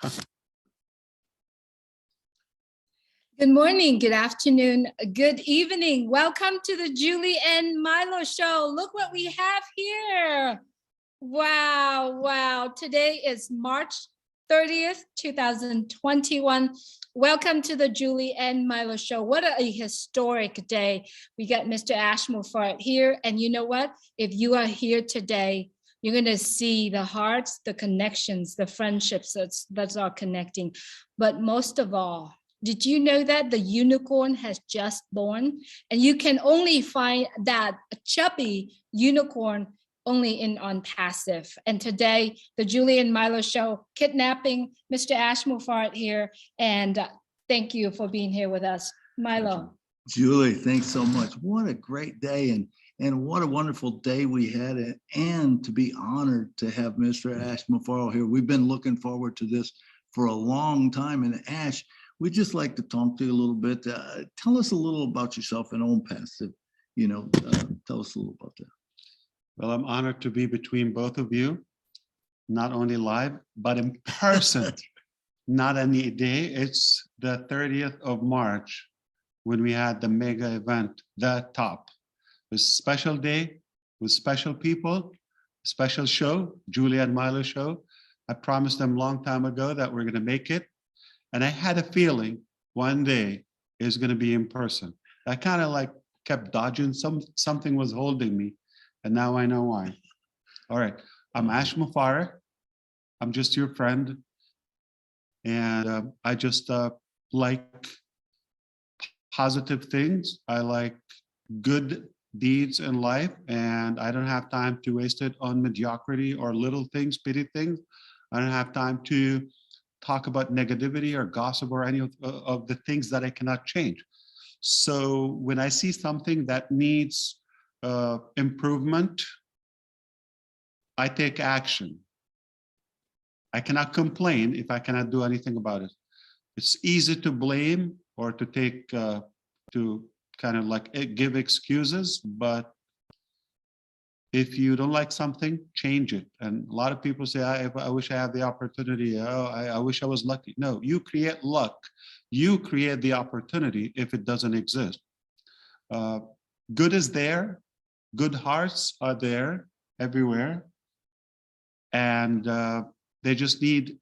Good morning, good afternoon, good evening. Welcome to the Julie and Milo show. Look what we have here. Wow. Today is March 30th, 2021. Welcome to the Julie and Milo show. What a historic day. We got Mr. Ash Mufareh here. And you know what? If you are here today, you're going to see the hearts, the connections, the friendships that's all connecting. But most of all, did you know that the unicorn has just born? And you can only find that chubby unicorn only on passive. And today, the Julie and Milo show, kidnapping Mr. Ash Mufareh here. And thank you for being here with us. Milo. Julie, thanks so much. What a great day. And what a wonderful day we had. And to be honored to have Mr. Ash Mufareh here. We've been looking forward to this for a long time. And Ash, we'd just like to talk to you a little bit. Tell us a little about yourself and own passive. Tell us a little about that. Well, I'm honored to be between both of you, not only live, but in person. Not any day. It's the 30th of March when we had the mega event, The Top. It was a special day with special people, special show, Julie and Milo show. I promised them a long time ago that we're going to make it. And I had a feeling one day it was going to be in person. I kind of like kept dodging. Something was holding me. And now I know why. All right. I'm Ash Mufareh. I'm just your friend. And I just like positive things. I like good deeds in life. And I don't have time to waste it on mediocrity or little things, petty things. I don't have time to talk about negativity or gossip or any of the things that I cannot change. So when I see something that needs improvement, I take action. I cannot complain if I cannot do anything about it. It's easy to blame or to take, to kind of like give excuses, but if you don't like something, change it. And a lot of people say, I wish I had the opportunity. I wish I was lucky. No, you create luck. You create the opportunity if it doesn't exist. Good is there. Good hearts are there everywhere. And they just need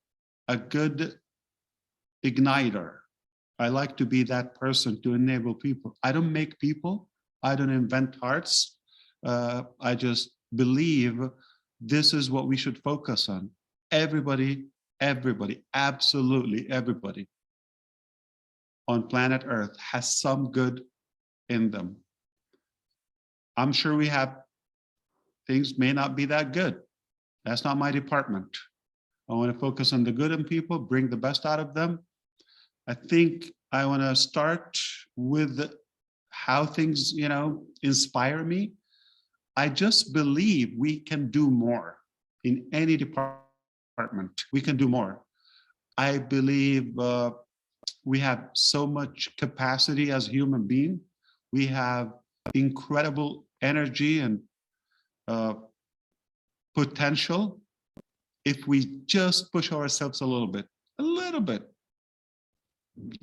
a good igniter. I like to be that person to enable people. I don't make people. I don't invent hearts. I just believe this is what we should focus on. Everybody, absolutely everybody on planet Earth has some good in them. I'm sure we have things may not be that good. That's not my department. I want to focus on the good in people, bring the best out of them. I think I want to start with how things, inspire me. I just believe we can do more in any department. We can do more. I believe we have so much capacity as human beings. We have incredible energy and potential if we just push ourselves a little bit.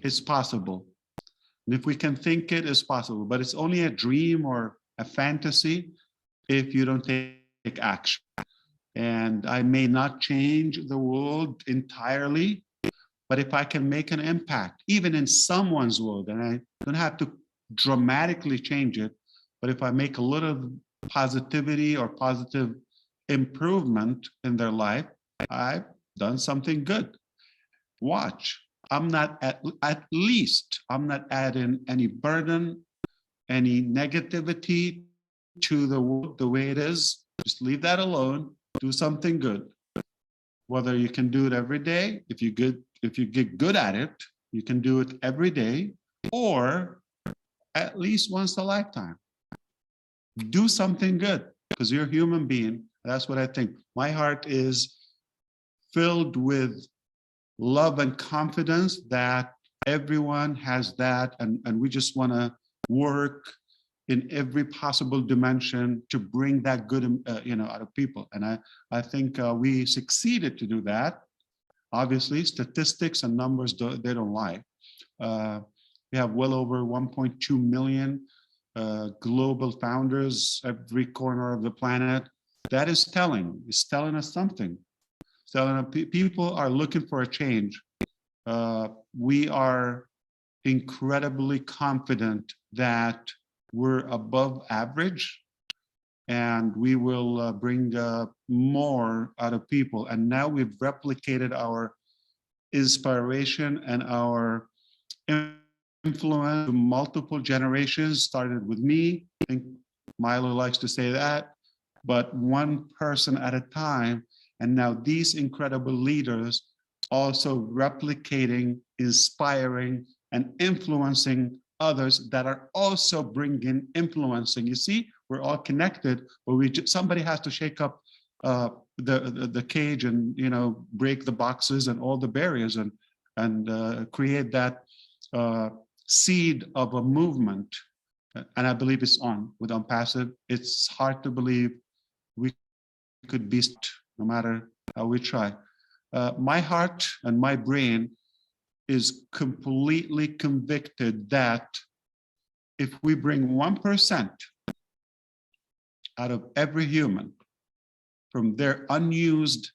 It's possible. And if we can think it is possible, but it's only a dream or a fantasy if you don't take action. And I may not change the world entirely, but if I can make an impact, even in someone's world, and I don't have to dramatically change it, but if I make a little positivity or positive improvement in their life, I've done something good. Watch. I'm not at least I'm not adding any burden, any negativity to the world the way it is. Just leave that alone. Do something good. Whether you can do it every day, if you get good at it, you can do it every day, or at least once a lifetime. Do something good because you're a human being. That's what I think. My heart is filled with love and confidence that everyone has that, and we just want to work in every possible dimension to bring that good out of people. And I think we succeeded to do that. Obviously, statistics and numbers, they don't lie. We have well over 1.2 million global founders every corner of the planet. That is telling. It's telling us something. It's telling us people are looking for a change. We are incredibly confident that we're above average, and we will bring more out of people. And now we've replicated our inspiration and our influence to multiple generations. Started with me. I think Milo likes to say that, but one person at a time. And now these incredible leaders also replicating, inspiring, and influencing others that are also bringing influencing. You see, we're all connected, but somebody has to shake up the cage and break the boxes and all the barriers and create that seed of a movement. And I believe it's on with Unpassive. It's hard to believe we could be, no matter how we try. My heart and my brain is completely convicted that if we bring 1% out of every human from their unused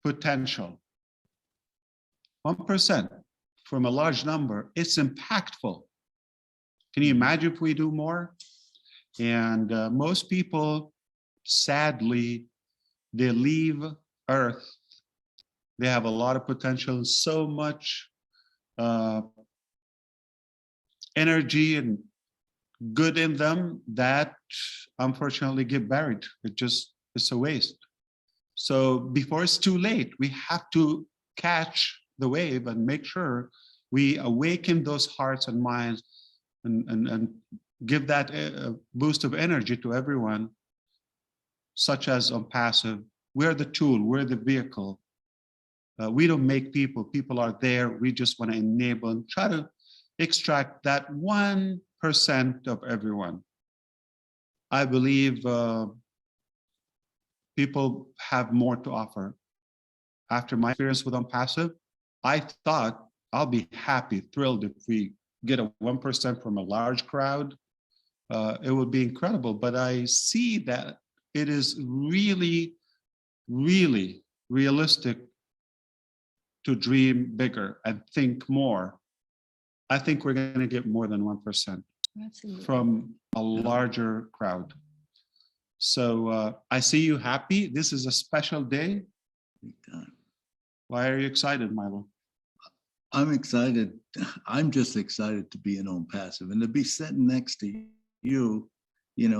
potential, 1% from a large number, it's impactful. Can you imagine if we do more? And most people, sadly, they leave Earth. They have a lot of potential and so much energy and good in them that unfortunately get buried. It's a waste. So before it's too late, we have to catch the wave and make sure we awaken those hearts and minds and give that a boost of energy to everyone, such as Unpassive. We're the tool, we're the vehicle. We don't make people. People are there. We just want to enable and try to extract that 1% of everyone. I believe people have more to offer. After my experience with Unpassive, I thought I'll be happy, thrilled if we get a 1% from a large crowd. It would be incredible. But I see that it is really, really realistic to dream bigger and think more. I think we're going to get more than 1% from a larger crowd. So I see you happy. This is a special day. Why are you excited, Milo? I'm excited. I'm just excited to be in Unpassive and to be sitting next to you, and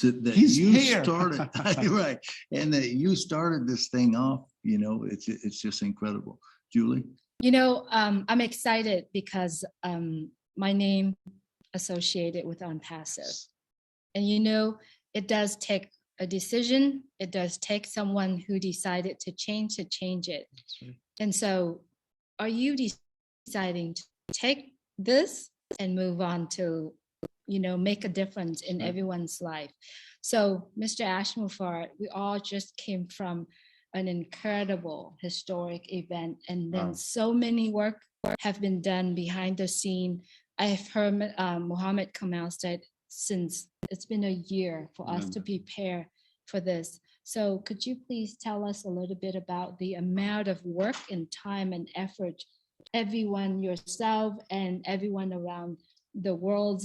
that He's you here. started, right, and that you started this thing off, it's just incredible. Julie? I'm excited because my name associated with Unpassive. And it does take a decision. It does take someone who decided to change it. Right. And so are you deciding to take this and move on to, make a difference in everyone's life? So Mr. Mufareh, we all just came from an incredible historic event, and then so many work have been done behind the scene. I've heard Mohammed Kamal said since it's been a year for us to prepare for this. So could you please tell us a little bit about the amount of work and time and effort everyone, yourself and everyone around the world,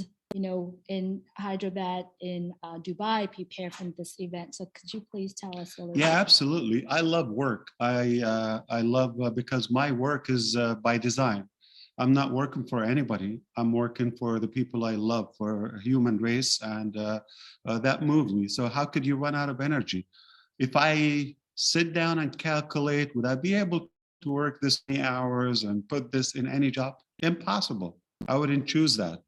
in Hyderabad, in Dubai, prepare for this event? So could you please tell us a little bit? Yeah, absolutely. I love work. I love because my work is by design. I'm not working for anybody. I'm working for the people I love, for a human race, and that moves me. So how could you run out of energy? If I sit down and calculate, would I be able to work this many hours and put this in any job? Impossible. I wouldn't choose that.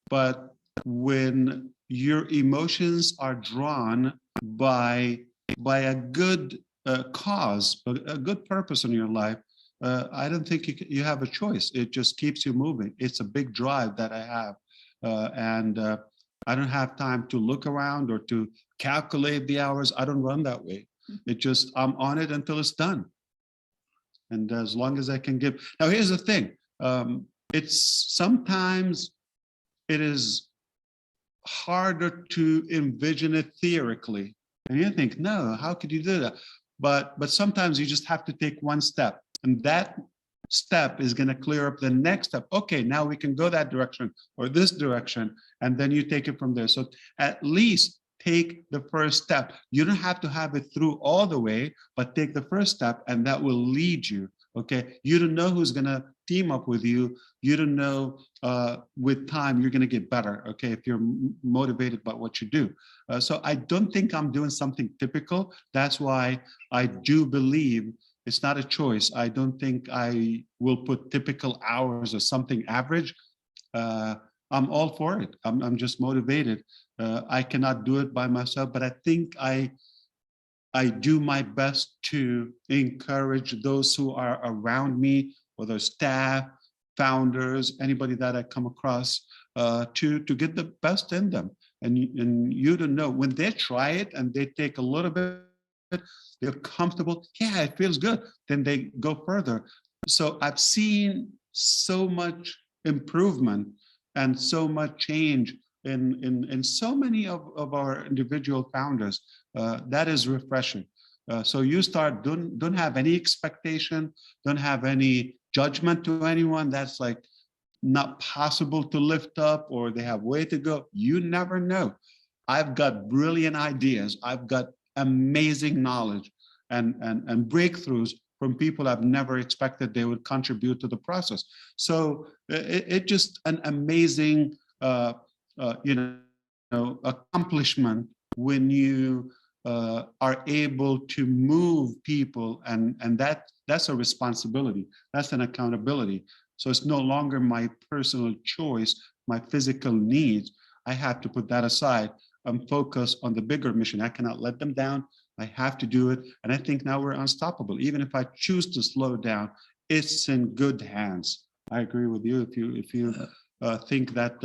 But when your emotions are drawn by a good cause, a good purpose in your life, I don't think you have a choice. It just keeps you moving. It's a big drive that I have. And I don't have time to look around or to calculate the hours. I don't run that way. It just, I'm on it until it's done. And as long as I can give. Now, here's the thing. It's sometimes it is harder to envision it theoretically. And you think, no, how could you do that? But sometimes you just have to take one step. And that step is going to clear up the next step. Okay, now we can go that direction or this direction. And then you take it from there. So at least take the first step. You don't have to have it through all the way, but take the first step and that will lead you. Okay, you don't know who's going to team up with you. You don't know with time you're going to get better. Okay, if you're motivated by what you do. So I don't think I'm doing something typical. That's why I do believe it's not a choice. I don't think I will put typical hours or something average. I'm all for it. I'm just motivated. I cannot do it by myself, but I think I do my best to encourage those who are around me, whether staff, founders, anybody that I come across, to get the best in them. And you don't know when they try it and they take a little bit, they're comfortable. Yeah, it feels good. Then they go further. So I've seen so much improvement and so much change in so many of our individual founders. That is refreshing. So you start, don't have any expectation, don't have any judgment to anyone. That's like not possible to lift up or they have way to go. You never know. I've got brilliant ideas. I've got amazing knowledge and breakthroughs from people I've never expected they would contribute to the process. So it just an amazing accomplishment when you are able to move people, and that's a responsibility. That's an accountability. So it's no longer my personal choice, my physical needs. I have to put that aside. I'm focused on the bigger mission. I cannot let them down. I have to do it. And I think now we're unstoppable. Even if I choose to slow down, it's in good hands. I agree with you. If you think that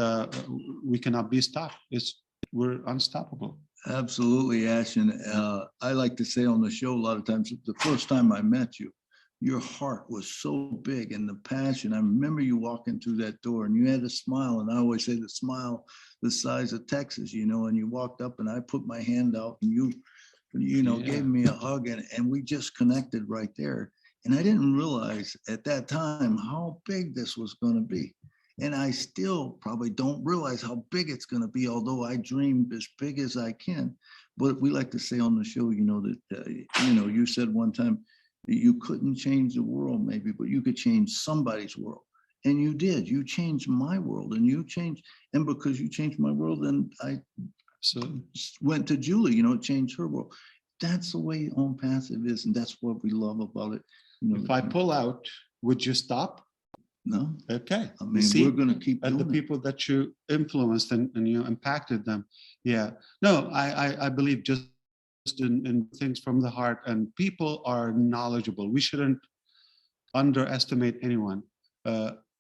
we cannot be stopped, we're unstoppable. Absolutely, Ash. And I like to say on the show a lot of times, the first time I met you, your heart was so big and the passion. I remember you walking through that door and you had a smile. And I always say the smile the size of Texas, and you walked up and I put my hand out and you gave me a hug and we just connected right there. And I didn't realize at that time how big this was going to be. And I still probably don't realize how big it's going to be, although I dream as big as I can. But we like to say on the show, that, you said one time you couldn't change the world maybe, but you could change somebody's world. And you did. You changed my world and and because you changed my world, then I went to Julie, it changed her world. That's the way On Passive is. And that's what we love about it. If I pull out, would you stop? No. Okay. I mean, we're going to keep and doing the people that you influenced and you impacted them. Yeah. No, I believe just in things from the heart, and people are knowledgeable. We shouldn't underestimate anyone.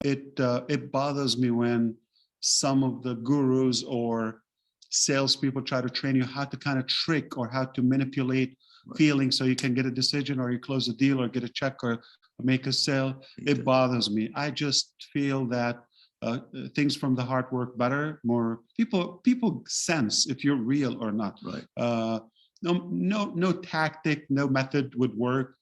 It bothers me when some of the gurus or salespeople try to train you how to kind of trick or how to manipulate feelings so you can get a decision or you close a deal or get a check or make a sale. It bothers me. I just feel that things from the heart work better. More people sense if you're real or not. Right. No tactic, no method would work.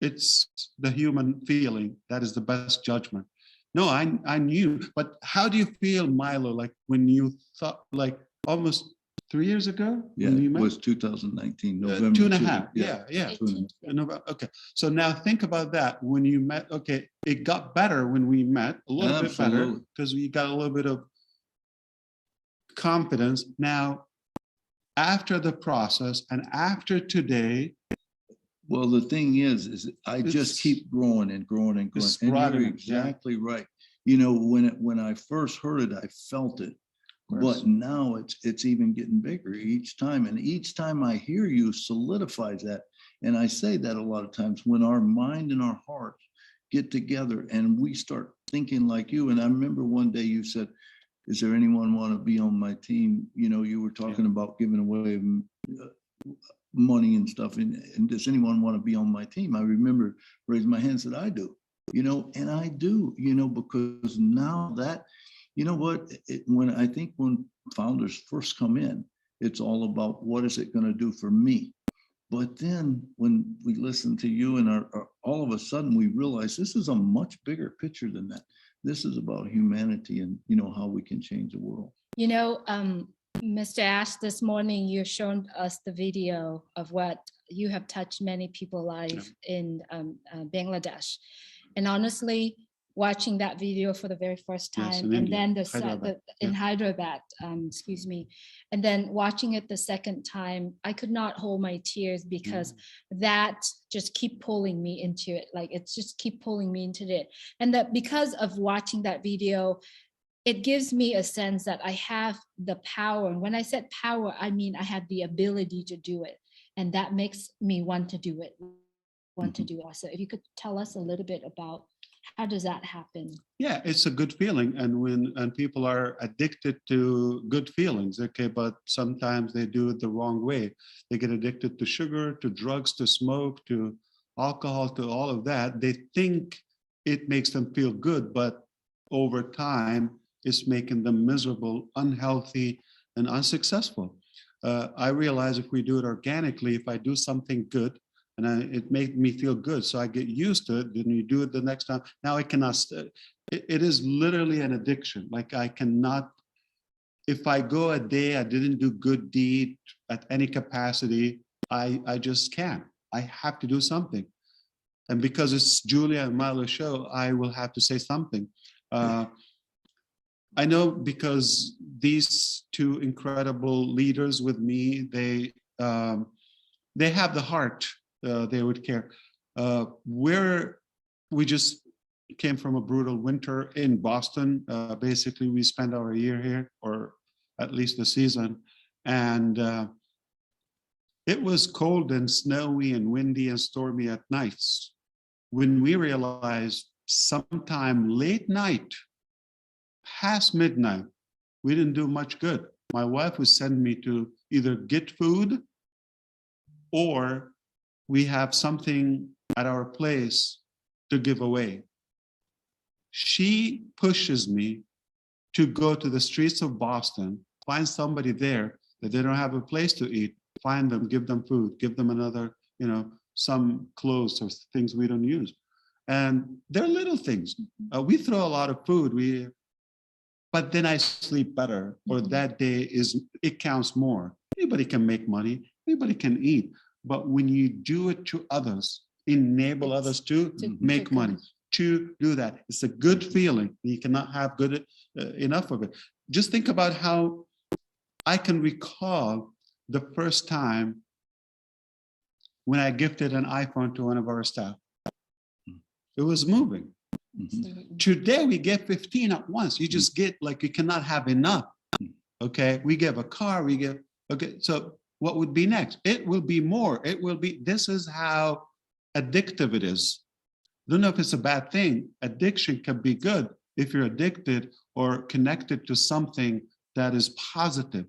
It's the human feeling that is the best judgment. No, I knew. But how do you feel, Milo? Like when you thought, like almost 3 years ago? Yeah, when you it met? was 2019, November. 2.5. Yeah. 18. Okay. So now think about that. When you met, okay, it got better when we met, a little bit better because we got a little bit of confidence. Now, after the process and after today. Well, the thing is I just keep growing and growing and growing. And you're exactly right. When I first heard it, I felt it. But now it's even getting bigger each time. And each time I hear you solidifies that. And I say that a lot of times when our mind and our hearts get together and we start thinking like you. And I remember one day you said, is there anyone want to be on my team? You were talking about giving away money and stuff. And does anyone want to be on my team? I remember raising my hand and said, I do, and I do, because now that, when founders first come in, it's all about what is it going to do for me? But then when we listen to you and all of a sudden we realize this is a much bigger picture than that. This is about humanity and, how we can change the world. Mr. Ash, this morning you showed us the video of what you have touched many people's lives in Bangladesh. And honestly, watching that video for the very first time, and then in Hyderabad, and then watching it the second time, I could not hold my tears because that just keep pulling me into it. Like it's just keep pulling me into it. And that because of watching that video, it gives me a sense that I have the power. And when I said power, I mean I have the ability to do it. And that makes me want to do it, to do also. If you could tell us a little bit about how does that happen? Yeah, it's a good feeling. And people are addicted to good feelings, okay, but sometimes they do it the wrong way. They get addicted to sugar, to drugs, to smoke, to alcohol, to all of that. They think it makes them feel good, but over time, it's making them miserable, unhealthy, and unsuccessful. I realize if we do it organically, if I do something good, and it made me feel good, so I get used to it, then you do it the next time. Now I cannot, it is literally an addiction. Like I cannot, if I go a day, I didn't do good deed at any capacity, I just can't. I have to do something. And because it's Julia and Milo show, I will have to say something. I know because these two incredible leaders with me, they have the heart. They would care. We just came from a brutal winter in Boston. Basically, we spent our year here, or at least the season, and it was cold and snowy and windy and stormy at nights. When we realized sometime late night, past midnight, we didn't do much good. My wife would send me to either get food or we have something at our place to give away. She pushes me to go to the streets of Boston, find somebody there that they don't have a place to eat, find them, give them food, give them another, some clothes or things we don't use. And they're little things. We throw a lot of food, but then I sleep better, or that day it counts more. Anybody can make money, anybody can eat. But when you do it to others, enable others to make money, to do that, it's a good feeling. You cannot have good enough of it. Just think about how I can recall the first time when I gifted an iPhone to one of our staff. It was moving. Today we get 15 at once. You just get like you cannot have enough. Okay, we give a car, so what would be next? It will be more. This is how addictive it is. I don't know if it's a bad thing. Addiction can be good if you're addicted or connected to something that is positive.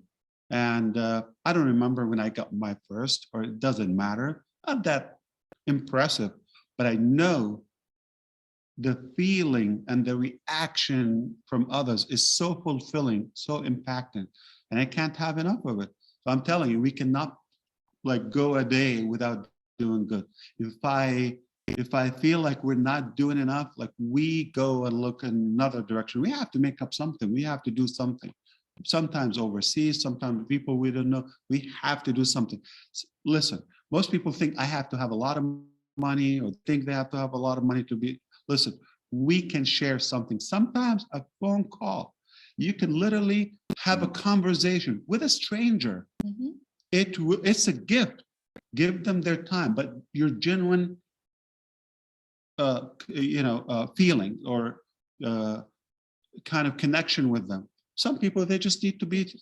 And I don't remember when I got my first, or it doesn't matter. Not that impressive, but I know the feeling and the reaction from others is so fulfilling, so impacting, and I can't have enough of it. So I'm telling you, we cannot go a day without doing good. If I feel like we're not doing enough, we go and look in another direction. We have to make up something. We have to do something. Sometimes overseas, sometimes people we don't know. We have to do something. Listen, most people think I have to have a lot of money, or think they have to have a lot of money to be. Listen, we can share something. Sometimes a phone call. You can literally have a conversation with a stranger. It's a gift. Give them their time, but your genuine, feeling or kind of connection with them. Some people, they just need to be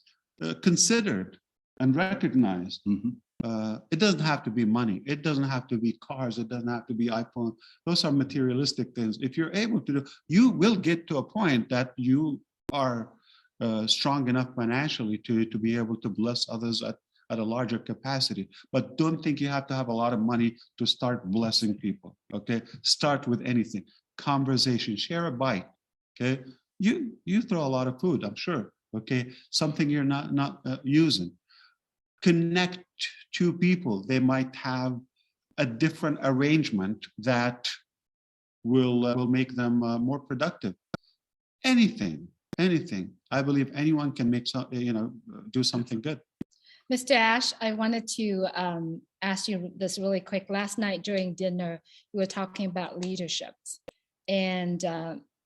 considered and recognized. It doesn't have to be money. It doesn't have to be cars. It doesn't have to be iPhone. Those are materialistic things. If you're able to do, you will get to a point that you are strong enough financially to be able to bless others at a larger capacity. But don't think you have to have a lot of money to start blessing people. Okay, start with anything. Conversation, share a bite. Okay, you throw a lot of food, I'm sure. Okay, something you're not using. Connect to people. They might have a different arrangement that will make them more productive. Anything. I believe anyone can make some, do something good. Mr. Ash, I wanted to ask you this really quick. Last night during dinner, we were talking about leaderships, and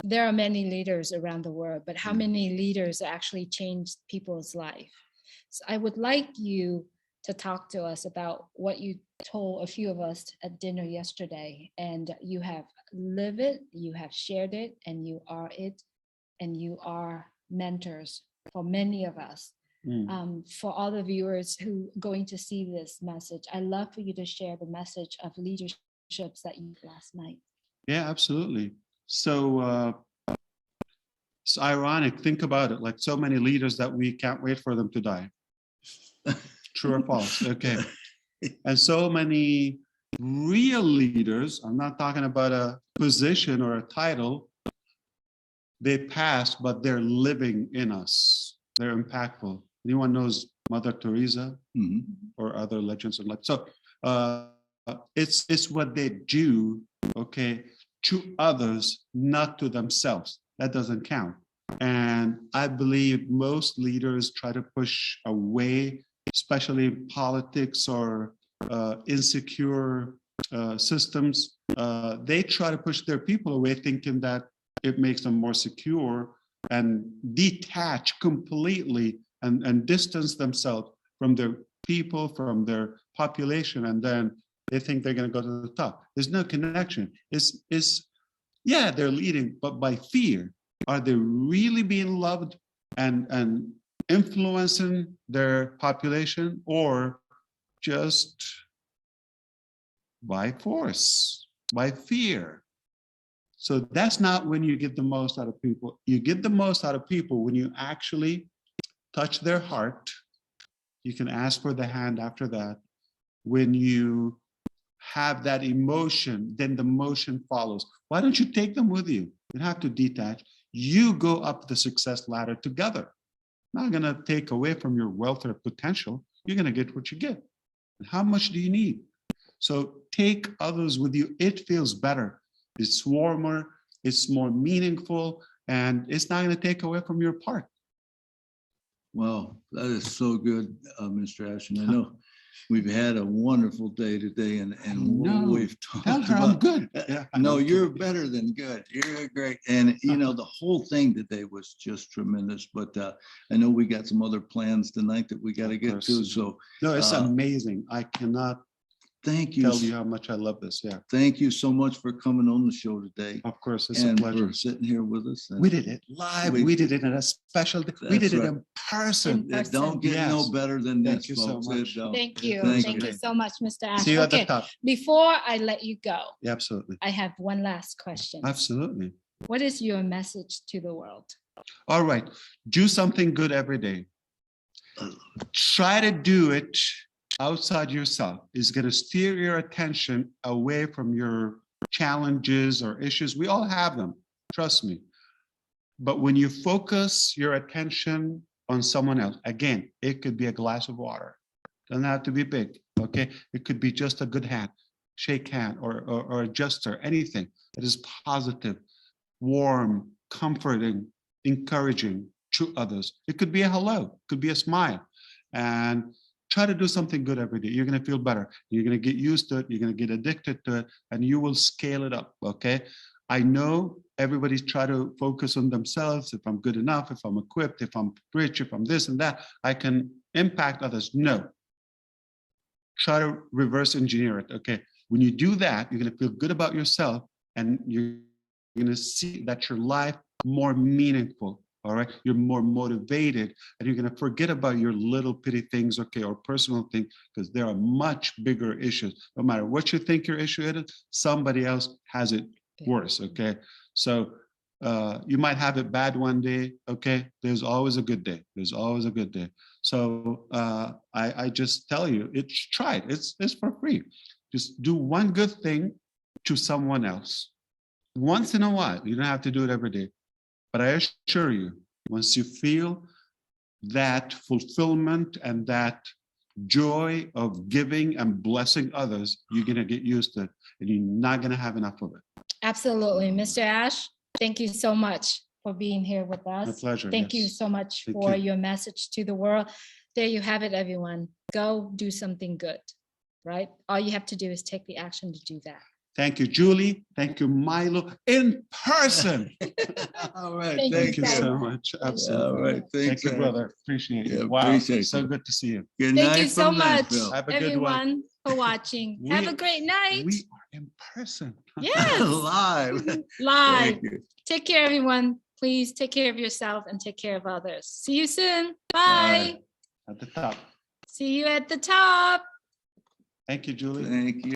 there are many leaders around the world, but how many leaders actually changed people's life? So I would like you to talk to us about what you told a few of us at dinner yesterday, and you have lived it, you have shared it, and you are it, and you are mentors for many of us. For all the viewers who are going to see this message, I'd love for you to share the message of leaderships that you did last night. Yeah, absolutely. So it's ironic. Think about it. Like so many leaders that we can't wait for them to die. True or false? Okay. And so many real leaders, I'm not talking about a position or a title, they passed, but they're living in us. They're impactful. Anyone knows Mother Teresa or other legends of life? So it's what they do, okay, to others, not to themselves. That doesn't count. And I believe most leaders try to push away, especially politics or insecure systems. They try to push their people away, thinking that it makes them more secure, and detach completely and distance themselves from their people, from their population, and then they think they're going to go to the top. There's no connection. Yeah, they're leading, but by fear. Are they really being loved and influencing their population, or just by force, by fear? So that's not when you get the most out of people. You get the most out of people when you actually touch their heart. You can ask for the hand after that. When you have that emotion, then the motion follows. Why don't you take them with you? You don't have to detach. You go up the success ladder together. Not going to take away from your wealth or potential. You're going to get what you get. And how much do you need? So take others with you. It feels better. It's warmer. It's more meaningful. And it's not going to take away from your part. Wow, that is so good, Mr. Ash. And I know we've had a wonderful day today, and what we've talked Tell her about. I'm good. Yeah, no, you're better than good. You're great. And, the whole thing today was just tremendous. But I know we got some other plans tonight that we got to get to. So no, it's amazing. I cannot thank you. Tell you how much I love this. Yeah. Thank you so much for coming on the show today. Of course, it's and a pleasure. for sitting here with us. We did it live. We did it in a special day. We did it in person. It don't get no better than this. Thank you so much. Thank you. Thank you so much, Mr. Ash. See you at the top. Before I let you go, yeah, absolutely. I have one last question. Absolutely. What is your message to the world? All right. Do something good every day. Try to do it outside yourself. Is going to steer your attention away from your challenges or issues. We all have them, trust me. But when you focus your attention on someone else, again, it could be a glass of water. Doesn't have to be big, okay? It could be just a good hand, shake hand, or a gesture, anything that is positive, warm, comforting, encouraging to others. It could be a hello, it could be a smile. And try to do something good every day. You're going to feel better. You're going to get used to it. You're going to get addicted to it, and you will scale it up, okay? I know everybody's trying to focus on themselves. If I'm good enough, if I'm equipped, if I'm rich, if I'm this and that, I can impact others. No. Try to reverse engineer it, okay? When you do that, you're going to feel good about yourself, and you're going to see that your life more meaningful. All right, you're more motivated, and you're going to forget about your little petty things, okay, or personal things, because there are much bigger issues. No matter what you think your issue is, somebody else has it worse, okay? So you might have it bad one day, okay? There's always a good day. There's always a good day. So I just tell you, try it. It's for free. Just do one good thing to someone else once in a while. You don't have to do it every day. But I assure you, once you feel that fulfillment and that joy of giving and blessing others, you're going to get used to it, and you're not going to have enough of it. Absolutely. Mr. Ash, thank you so much for being here with us. My pleasure. Thank you yes. so much Thank for you. your message to the world. There you have it, everyone. Go do something good, right? All you have to do is take the action to do that. Thank you, Julie. Thank you, Milo, in person. All right. Thank Thank you so so much. much. All Absolutely. right. Thank Thanks, you, Ash. brother. Appreciate Yeah, it. Wow. appreciate So you. good to see you. Good Thank night you so from much, Nashville. Have a good one. everyone, for watching. Have a We- great night. We are in person. Yes. Live. Live. Thank you. Take care, everyone. Please take care of yourself and take care of others. See you soon. Bye. Bye. At the top. See you at the top. Thank you, Julie. Thank you.